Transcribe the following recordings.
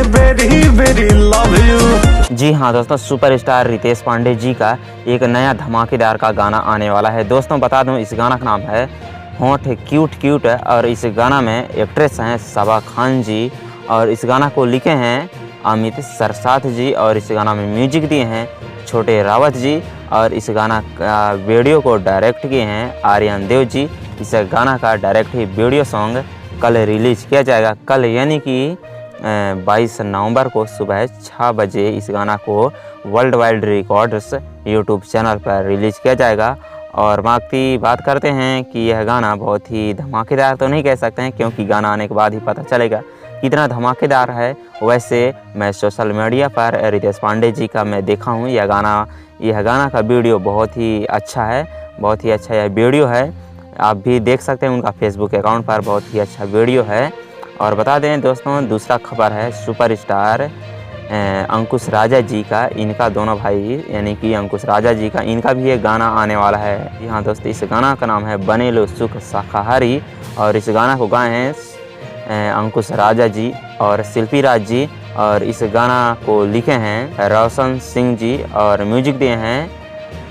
Very very love you. जी हाँ दोस्तों, सुपरस्टार रितेश पांडे जी का एक नया धमाकेदार का गाना आने वाला है। दोस्तों बता दूं, इस गाना का नाम है होंठ क्यूट क्यूट है और इस गाना में एक्ट्रेस हैं सबा खान जी और इस गाना को लिखे हैं अमित सरसाथ जी और इस गाना में म्यूजिक दिए हैं छोटे रावत जी और इस गाना का वीडियो को डायरेक्ट किए हैं आर्यन देव जी। इस गाना का डायरेक्ट ही वीडियो सॉन्ग कल रिलीज किया जाएगा। कल यानी कि 22 नवंबर को सुबह 6 बजे इस गाना को world wide records YouTube channel पर रिलीज़ किया जाएगा। और बाकी बात करते हैं कि यह गाना बहुत ही धमाकेदार तो नहीं कह सकते हैं क्योंकि गाना आने के बाद ही पता चलेगा कितना धमाकेदार है। वैसे मैं सोशल मीडिया पर रितेश पांडे जी का मैं देखा हूँ, यह गाना का वीडियो बहुत ही अच्छा है, बहुत ही अच्छा यह वीडियो है। आप भी देख सकते हैं उनका फेसबुक अकाउंट पर, बहुत ही अच्छा वीडियो है। और बता दें दोस्तों, दूसरा खबर है सुपरस्टार अंकुश राजा जी का। इनका दोनों भाई यानी कि अंकुश राजा जी का इनका भी एक गाना आने वाला है। जी हाँ दोस्तों, इस गाना का नाम है बने लो सुख शाकाहारी और इस गाना को गाए हैं अंकुश राजा जी और शिल्पी राज जी और इस गाना को लिखे हैं रोशन सिंह जी और म्यूजिक दिए हैं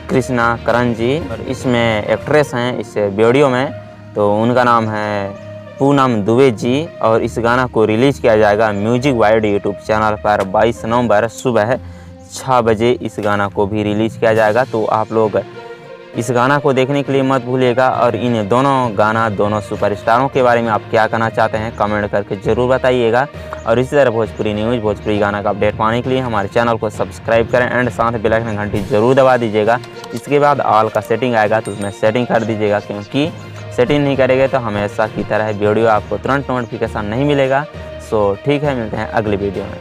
कृष्णा करण जी। और इसमें एक्ट्रेस हैं इस वीडियो में, तो उनका नाम है पूनम दुबे जी और इस गाना को रिलीज़ किया जाएगा म्यूजिक वाइड यूट्यूब चैनल पर 22 नवंबर सुबह 6 बजे इस गाना को भी रिलीज़ किया जाएगा। तो आप लोग इस गाना को देखने के लिए मत भूलिएगा। और इन दोनों सुपरस्टारों के बारे में आप क्या कहना चाहते हैं कमेंट करके ज़रूर बताइएगा। और इसी तरह भोजपुरी न्यूज़, भोजपुरी गाना का अपडेट पाने के लिए हमारे चैनल को सब्सक्राइब करें एंड साथ बेल आइकन घंटी ज़रूर दबा दीजिएगा। इसके बाद ऑल का सेटिंग आएगा तो उसमें सेटिंग कर दीजिएगा, क्योंकि सेटिंग नहीं करेंगे तो हमेशा की तरह वीडियो आपको तुरंत नोटिफिकेशन नहीं मिलेगा। सो ठीक है, मिलते हैं अगली वीडियो में।